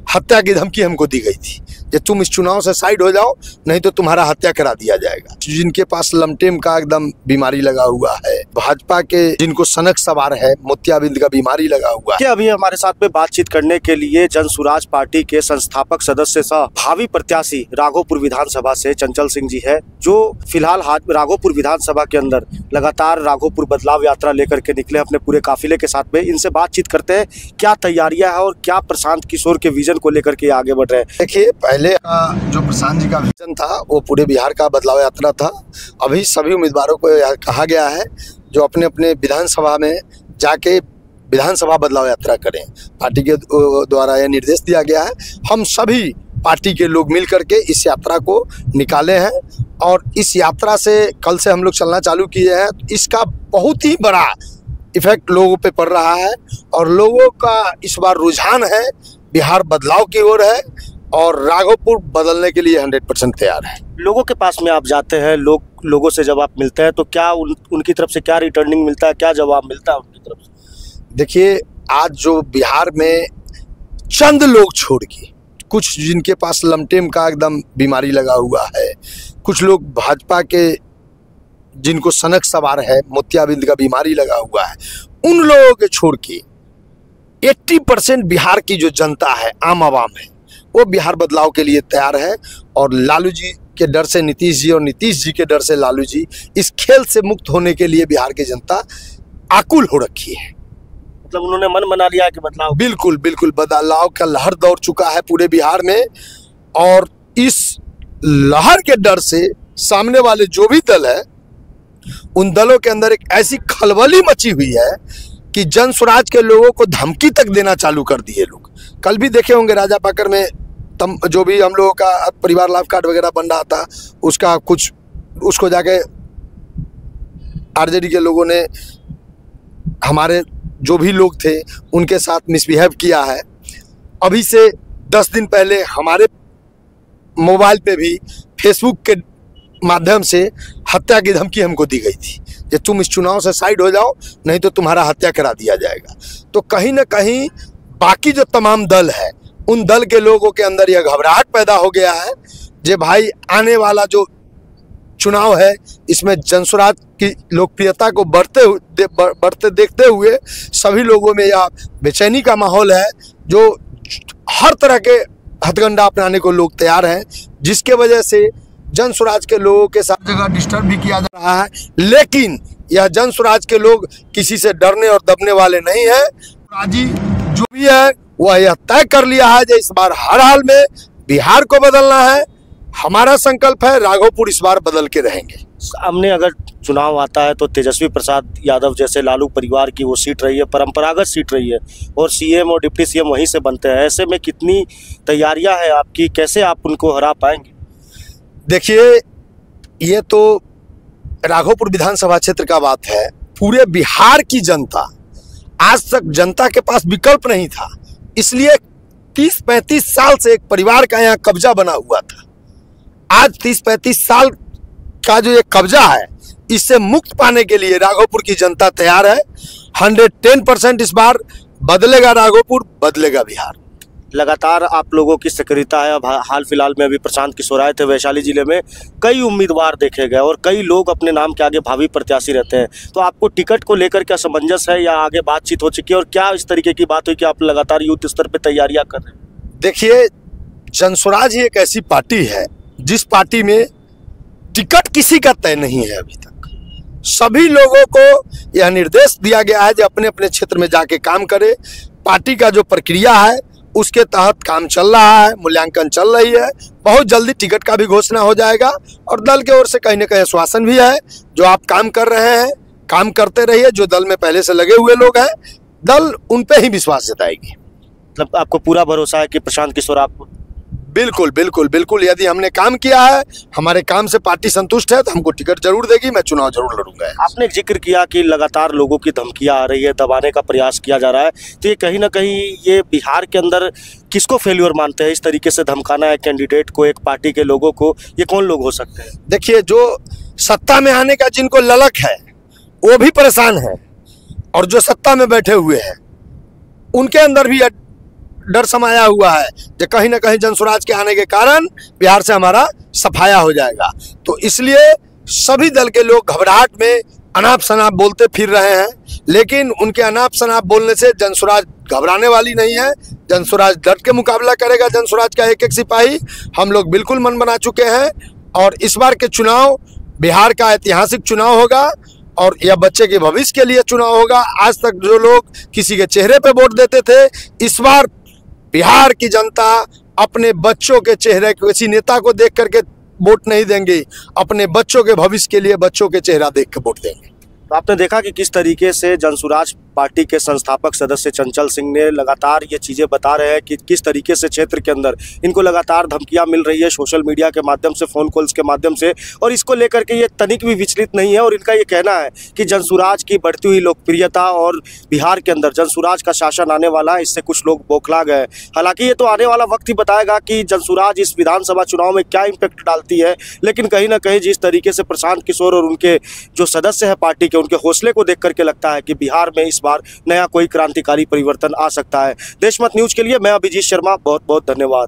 हत्या की धमकी हमको दी गई थी कि तुम इस चुनाव से साइड हो जाओ, नहीं तो तुम्हारा हत्या करा दिया जाएगा। जिनके पास लमटेम का एकदम बीमारी लगा हुआ है, भाजपा के जिनको सनक सवार है, मोतियाबिंद का बीमारी लगा हुआ है। अभी हमारे साथ में बातचीत करने के लिए जनसुराज पार्टी के संस्थापक सदस्य सह भावी प्रत्याशी राघोपुर विधानसभा से चंचल सिंह जी है, जो फिलहाल राघोपुर विधानसभा के अंदर लगातार राघोपुर बदलाव यात्रा लेकर के निकले अपने पूरे काफिले के साथ में। इनसे बातचीत करते हैं क्या तैयारियां हैं और क्या प्रशांत किशोर के विजन को लेकर के आगे बढ़ रहे हैं। देखिए, पहले जो प्रशांत जी का विजन था वो पूरे बिहार का बदलाव यात्रा था। अभी सभी उम्मीदवारों को कहा गया है जो अपने अपने विधानसभा में जाके विधानसभा बदलाव यात्रा करें। पार्टी के द्वारा यह निर्देश दिया गया है। हम सभी पार्टी के लोग मिल करके इस यात्रा को निकाले हैं और इस यात्रा से कल से हम लोग चलना चालू किए हैं। इसका बहुत ही बड़ा इफेक्ट लोगों पे पड़ रहा है और लोगों का इस बार रुझान है बिहार बदलाव की ओर है और राघोपुर बदलने के लिए 100% तैयार है। लोगों के पास में आप जाते हैं, लोगों से जब आप मिलते हैं तो क्या उनकी तरफ से क्या रिटर्निंग मिलता है, क्या जवाब मिलता है उनकी तरफ से? देखिए, आज जो बिहार में चंद लोग छोड़ के, कुछ जिनके पास लमटेम का एकदम बीमारी लगा हुआ है, कुछ लोग भाजपा के जिनको सनक सवार है, मोतियाबिंद का बीमारी लगा हुआ है, उन लोगों के छोड़ के 80% बिहार की जो जनता है, आम आवाम है, वो बिहार बदलाव के लिए तैयार है। और लालू जी के डर से नीतीश जी और नीतीश जी के डर से लालू जी, इस खेल से मुक्त होने के लिए बिहार की जनता आकुल हो रखी है। मतलब उन्होंने मन बना लिया है कि बदलाव, बिल्कुल बिल्कुल बदलाव का लहर दौड़ चुका है पूरे बिहार में और इस लहर के डर से सामने वाले जो भी दल है, उन दलों के अंदर एक ऐसी खलबली मची हुई है कि जनसुराज के लोगों को धमकी तक देना चालू कर दिए लोग। कल भी देखे होंगे राजा पाकर में जो भी हम लोगों का परिवार लाभ कार्ड वगैरह बन रहा था, उसका कुछ उसको जाके आरजेडी के लोगों ने, हमारे जो भी लोग थे उनके साथ मिसबिहेव किया है। अभी से 10 दिन पहले हमारे मोबाइल पे भी फेसबुक के माध्यम से हत्या की धमकी हमको दी गई थी कि तुम इस चुनाव से साइड हो जाओ, नहीं तो तुम्हारा हत्या करा दिया जाएगा। तो कहीं ना कहीं बाकी जो तमाम दल है, उन दल के लोगों के अंदर यह घबराहट पैदा हो गया है कि भाई आने वाला जो चुनाव है इसमें जनसुराज की लोकप्रियता को बढ़ते देखते हुए सभी लोगों में यह बेचैनी का माहौल है, जो हर तरह के हथकंडा अपनाने को लोग तैयार हैं, जिसके वजह से जनसुराज के लोगों के साथ जगह डिस्टर्ब भी किया जा रहा है। लेकिन यह जनसुराज के लोग किसी से डरने और दबने वाले नहीं है। राजी जो भी है वह यह तय कर लिया है कि इस बार हर हाल में बिहार को बदलना है। हमारा संकल्प है राघोपुर इस बार बदल के रहेंगे। सामने अगर चुनाव आता है तो तेजस्वी प्रसाद यादव जैसे लालू परिवार की वो सीट रही है, परंपरागत सीट रही है और सीएम और डिप्टी सीएम वहीं से बनते हैं। ऐसे में कितनी तैयारियां हैं आपकी, कैसे आप उनको हरा पाएंगे? देखिए, ये तो राघोपुर विधानसभा क्षेत्र का बात है। पूरे बिहार की जनता, आज तक जनता के पास विकल्प नहीं था, इसलिए 30-35 साल से एक परिवार का यहाँ कब्जा बना हुआ था। आज 30-35 साल का जो ये कब्जा है, इससे मुक्त पाने के लिए राघोपुर की जनता तैयार है। 110% इस बार बदलेगा राघोपुर, बदलेगा बिहार। लगातार आप लोगों की सक्रियता है। अब हाल फिलहाल में अभी प्रशांत किशोर आए थे वैशाली जिले में, कई उम्मीदवार देखे गए और कई लोग अपने नाम के आगे भावी प्रत्याशी रहते हैं। तो आपको टिकट को लेकर क्या समंजस है या आगे बातचीत हो चुकी है और क्या इस तरीके की बात हुई कि आप लगातार यूथ स्तर पर तैयारियां कर रहे हैं? देखिए, जनसुराज ही एक ऐसी पार्टी है जिस पार्टी में टिकट किसी का तय नहीं है। अभी तक सभी लोगों को यह निर्देश दिया गया है कि अपने अपने क्षेत्र में जाके काम करे। पार्टी का जो प्रक्रिया है उसके तहत काम चल रहा है, मूल्यांकन चल रही है। बहुत जल्दी टिकट का भी घोषणा हो जाएगा और दल के ओर से कहीं ना कहीं आश्वासन भी है, जो आप काम कर रहे हैं काम करते रहिए। जो दल में पहले से लगे हुए लोग हैं, दल उन पे ही विश्वास जताएगी। मतलब आपको पूरा भरोसा है कि प्रशांत किशोर आपको? बिल्कुल बिल्कुल बिल्कुल, यदि हमने काम किया है, हमारे काम से पार्टी संतुष्ट है तो हमको टिकट जरूर देगी। मैं चुनाव जरूर लड़ूंगा। आपने जिक्र किया कि लगातार लोगों की धमकियां आ रही है, दबाने का प्रयास किया जा रहा है, तो ये कहीं ना कहीं ये बिहार के अंदर किसको फेल्योर मानते हैं? इस तरीके से धमकाना है कैंडिडेट को, एक पार्टी के लोगों को, ये कौन लोग हो सकते हैं? देखिए, जो सत्ता में आने का जिनको ललक है वो भी परेशान है और जो सत्ता में बैठे हुए हैं उनके अंदर भी डर समाया हुआ है कि कहीं ना कहीं जनसुराज के आने के कारण बिहार से हमारा सफाया हो जाएगा। तो इसलिए सभी दल के लोग घबराहट में अनाप शनाप बोलते फिर रहे हैं, लेकिन उनके अनाप शनाप बोलने से जनसुराज घबराने वाली नहीं है। जनसुराज डट के मुकाबला करेगा। जनसुराज का एक एक सिपाही हम लोग बिल्कुल मन बना चुके हैं और इस बार के चुनाव बिहार का ऐतिहासिक चुनाव होगा और यह बच्चे के भविष्य के लिए चुनाव होगा। आज तक जो लोग किसी के चेहरे पे वोट देते थे, इस बार बिहार की जनता अपने बच्चों के चेहरे, किसी नेता को देख करके वोट नहीं देंगे, अपने बच्चों के भविष्य के लिए बच्चों के चेहरा देख के वोट देंगे। तो आपने देखा कि किस तरीके से जनसुराज पार्टी के संस्थापक सदस्य चंचल सिंह ने लगातार ये चीज़ें बता रहे हैं कि किस तरीके से क्षेत्र के अंदर इनको लगातार धमकियां मिल रही है सोशल मीडिया के माध्यम से, फ़ोन कॉल्स के माध्यम से, और इसको लेकर के ये तनिक भी विचलित नहीं है। और इनका ये कहना है कि जनसुराज की बढ़ती हुई लोकप्रियता और बिहार के अंदर जनसुराज का शासन आने वाला है, इससे कुछ लोग बौखला गए। हालांकि ये तो आने वाला वक्त ही बताएगा कि जनसुराज इस विधानसभा चुनाव में क्या इम्पैक्ट डालती है, लेकिन कहीं ना कहीं जिस तरीके से प्रशांत किशोर और उनके जो सदस्य हैं पार्टी के, उनके हौसले को देख करके लगता है कि बिहार में इस बार नया कोई क्रांतिकारी परिवर्तन आ सकता है। देशमत न्यूज के लिए मैं अभिजीत शर्मा, बहुत बहुत धन्यवाद।